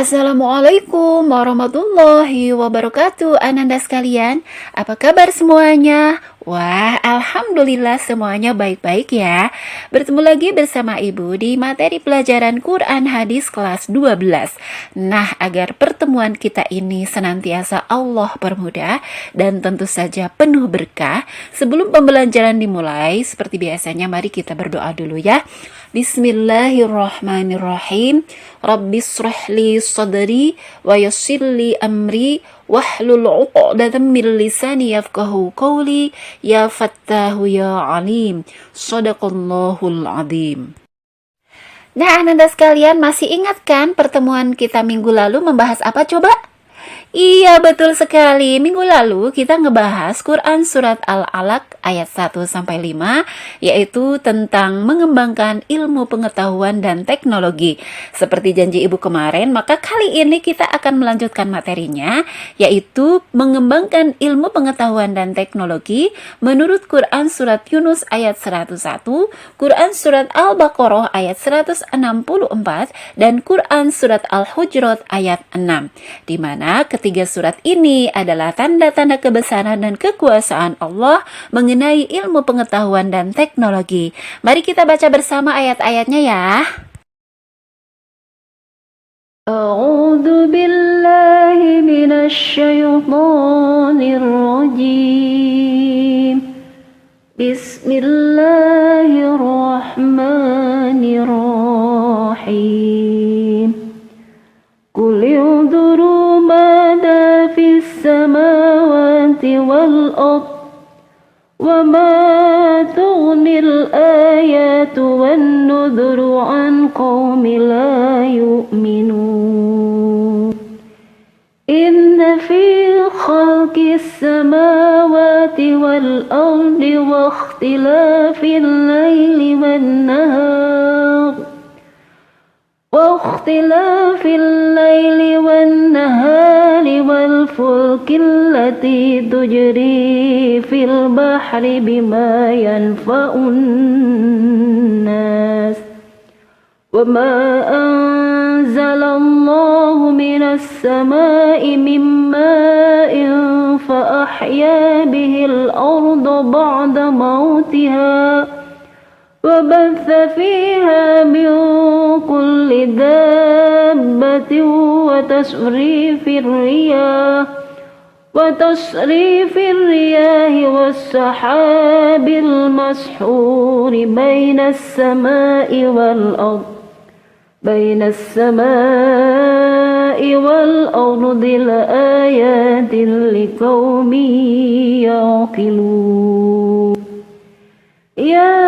Assalamualaikum warahmatullahi wabarakatuh. Ananda sekalian, apa kabar semuanya? Wah, alhamdulillah semuanya baik-baik ya. Bertemu lagi bersama Ibu di materi pelajaran Quran Hadis kelas 12. Nah, agar pertemuan kita ini senantiasa Allah permudah dan tentu saja penuh berkah, sebelum pembelajaran dimulai, seperti biasanya mari kita berdoa dulu ya. Bismillahirrahmanirrahim. Rabbishrah li sadri wa yassir li amri wahlul 'uqdatam min lisani yafqahu qawli ya fattahu ya alim. Shadaqallahul azim. Nah, Ananda sekalian, masih ingat kan pertemuan kita minggu lalu membahas apa coba? Iya, betul sekali. Minggu lalu kita ngebahas Quran Surat Al-Alaq ayat 1-5, yaitu tentang mengembangkan ilmu pengetahuan dan teknologi. Seperti janji Ibu kemarin, maka kali ini kita akan melanjutkan materinya, yaitu mengembangkan ilmu pengetahuan dan teknologi menurut Quran Surat Yunus ayat 101, Quran Surat Al-Baqarah ayat 164, dan Quran Surat Al-Hujurat ayat 6, di mana ketiga surat ini adalah tanda-tanda kebesaran dan kekuasaan Allah mengenai ilmu pengetahuan dan teknologi. Mari kita baca bersama ayat-ayatnya ya. A'udzu billahi minasy syaithanir rajim. Bismillahirrahmanirrahim. Qul yudhuru mada fis samawati wal ard wa ma tughnil ayatu wan nudhuru an qaumin la yu'minun. Inna fi khalqis samawati wal ardi wa ikhtilafil laili wan nahar واختلاف الليل والنهار والفلك التي تجري في البحر بما ينفع الناس وما أنزل الله من السماء من ماء فأحيا به الأرض بعد موتها وبث فيها من كل دابة وتصريف الرياح والسحاب المسحور بين السماء والأرض لآيات لقوم يعقلون. يا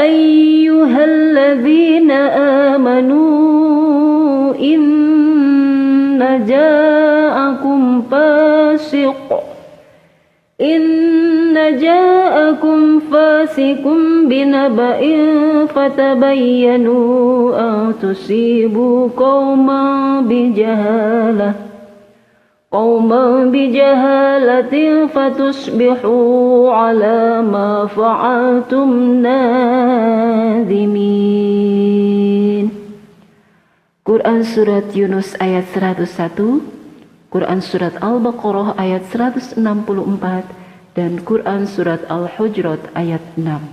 أيها الذين آمنوا إن جاءكم فاسق بنبأ فتبينوا أن تصيبوا قوما بجهالة فتصبحوا على ما فعلتم نادمين. Quran Surat Yunus ayat 101, Quran Surat Al-Baqarah ayat 164, dan Quran Surat Al-Hujurat ayat 6.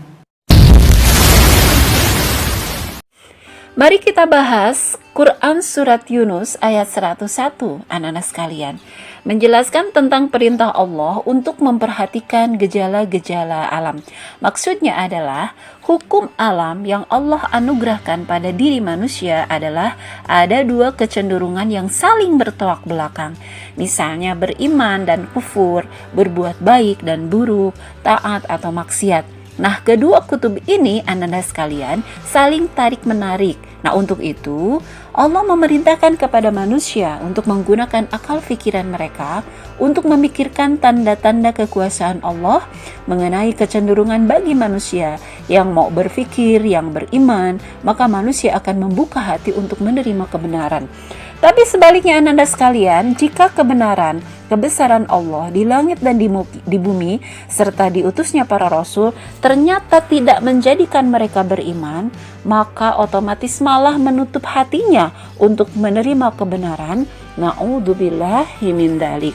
Mari kita bahas Quran Surat Yunus ayat 101, anak-anak sekalian. Menjelaskan tentang perintah Allah untuk memperhatikan gejala-gejala alam. Maksudnya adalah hukum alam yang Allah anugerahkan pada diri manusia adalah ada dua kecenderungan yang saling bertolak belakang. Misalnya beriman dan kufur, berbuat baik dan buruk, taat atau maksiat. Nah, kedua kutub ini, anak-anak sekalian, saling tarik-menarik. Nah, untuk itu, Allah memerintahkan kepada manusia untuk menggunakan akal pikiran mereka untuk memikirkan tanda-tanda kekuasaan Allah mengenai kecenderungan bagi manusia yang mau berpikir, yang beriman, maka manusia akan membuka hati untuk menerima kebenaran. Tapi sebaliknya, anak-anak sekalian, jika kebenaran kebesaran Allah di langit dan di bumi serta diutusnya para rasul ternyata tidak menjadikan mereka beriman, maka otomatis malah menutup hatinya untuk menerima kebenaran. Na'udzubillahi min dzalik.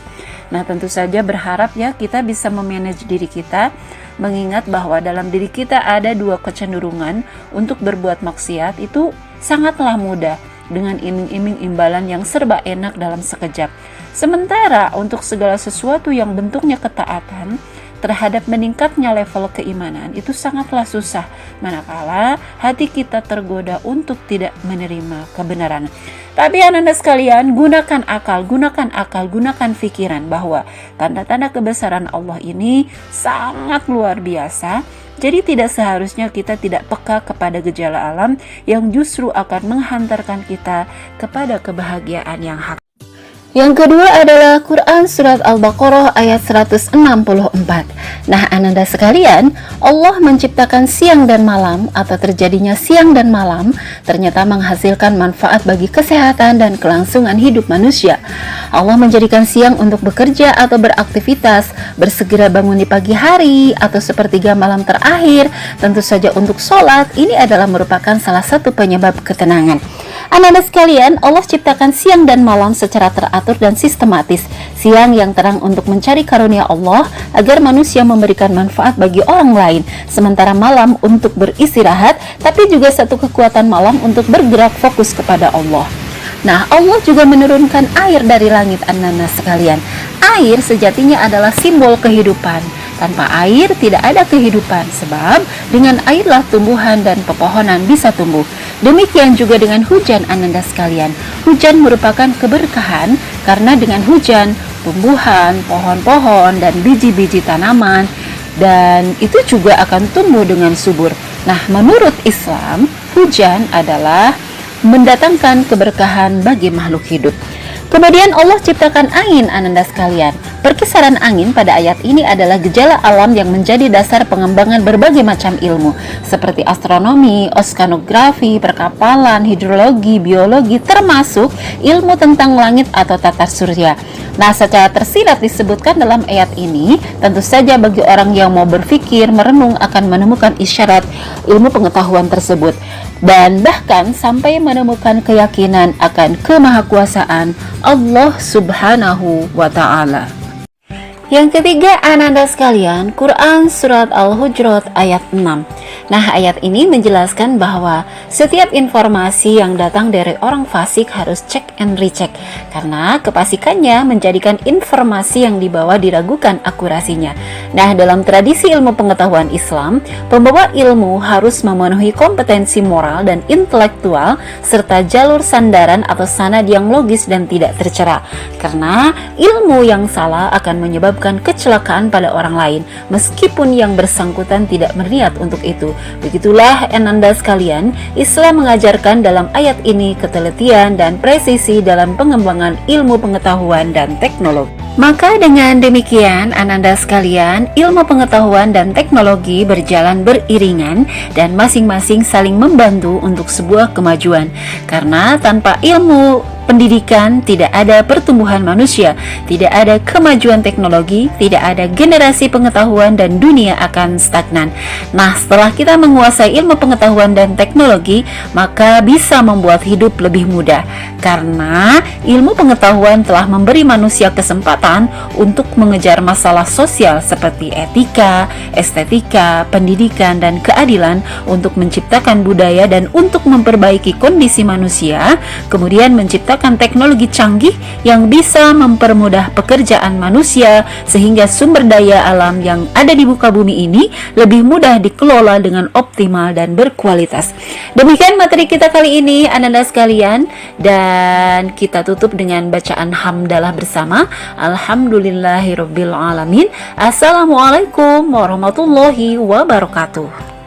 Nah, tentu saja berharap ya kita bisa memanage diri kita, mengingat bahwa dalam diri kita ada dua kecenderungan untuk berbuat maksiat. Itu sangatlah mudah dengan iming-iming imbalan yang serba enak dalam sekejap. Sementara untuk segala sesuatu yang bentuknya ketaatan terhadap meningkatnya level keimanan itu sangatlah susah manakala hati kita tergoda untuk tidak menerima kebenaran. Tapi Anda sekalian, gunakan akal, gunakan pikiran bahwa tanda-tanda kebesaran Allah ini sangat luar biasa. Jadi tidak seharusnya kita tidak peka kepada gejala alam yang justru akan menghantarkan kita kepada kebahagiaan yang hakiki. Yang kedua adalah Quran Surat Al-Baqarah ayat 164. Nah, Ananda sekalian, Allah menciptakan siang dan malam atau terjadinya siang dan malam ternyata menghasilkan manfaat bagi kesehatan dan kelangsungan hidup manusia. Allah menjadikan siang untuk bekerja atau beraktivitas, bersegera bangun di pagi hari atau sepertiga malam terakhir, tentu saja untuk sholat. Ini adalah merupakan salah satu penyebab ketenangan. Ananda sekalian, Allah ciptakan siang dan malam secara teratur dan sistematis. Siang yang terang untuk mencari karunia Allah agar manusia memberikan manfaat bagi orang lain, sementara malam untuk beristirahat, tapi juga satu kekuatan malam untuk bergerak fokus kepada Allah. Nah, Allah juga menurunkan air dari langit, Ananda sekalian. Air sejatinya adalah simbol kehidupan. Tanpa air tidak ada kehidupan, sebab dengan airlah tumbuhan dan pepohonan bisa tumbuh. Demikian juga dengan hujan, Ananda sekalian. Hujan merupakan keberkahan karena dengan hujan, tumbuhan, pohon-pohon, dan biji-biji tanaman, dan itu juga akan tumbuh dengan subur. Nah, menurut Islam, hujan adalah mendatangkan keberkahan bagi makhluk hidup. Kemudian Allah ciptakan angin, Ananda sekalian. Perkisaran angin pada ayat ini adalah gejala alam yang menjadi dasar pengembangan berbagai macam ilmu seperti astronomi, oceanografi, perkapalan, hidrologi, biologi, termasuk ilmu tentang langit atau tata surya. Nah, secara tersirat disebutkan dalam ayat ini, tentu saja bagi orang yang mau berpikir, merenung akan menemukan isyarat ilmu pengetahuan tersebut dan bahkan sampai menemukan keyakinan akan kemahakuasaan Allah Subhanahu wa Ta'ala. Yang ketiga, Ananda sekalian, Quran Surat Al-Hujurat ayat 6. Nah, ayat ini menjelaskan bahwa setiap informasi yang datang dari orang fasik harus cek and recheck, karena kefasikannya menjadikan informasi yang dibawa diragukan akurasinya. Nah, dalam tradisi ilmu pengetahuan Islam, pembawa ilmu harus memenuhi kompetensi moral dan intelektual serta jalur sandaran atau sanad yang logis dan tidak tercela, karena ilmu yang salah akan menyebabkan kecelakaan pada orang lain meskipun yang bersangkutan tidak berniat untuk itu. Begitulah Ananda sekalian, Islam mengajarkan dalam ayat ini ketelitian dan presisi dalam pengembangan ilmu pengetahuan dan teknologi. Maka dengan demikian, Ananda sekalian, ilmu pengetahuan dan teknologi berjalan beriringan dan masing-masing saling membantu untuk sebuah kemajuan. Karena tanpa ilmu pendidikan tidak ada pertumbuhan manusia, tidak ada kemajuan teknologi, tidak ada generasi pengetahuan dan dunia akan stagnan. Nah, setelah kita menguasai ilmu pengetahuan dan teknologi, maka bisa membuat hidup lebih mudah. Karena ilmu pengetahuan telah memberi manusia kesempatan untuk mengejar masalah sosial seperti etika, estetika, pendidikan, dan keadilan untuk menciptakan budaya dan untuk memperbaiki kondisi manusia, kemudian menciptakan teknologi canggih yang bisa mempermudah pekerjaan manusia sehingga sumber daya alam yang ada di muka bumi ini lebih mudah dikelola dengan optimal dan berkualitas. Demikian materi kita kali ini, Ananda sekalian, dan kita tutup dengan bacaan hamdalah bersama. Alhamdulillahirabbil alamin. Assalamualaikum warahmatullahi wabarakatuh.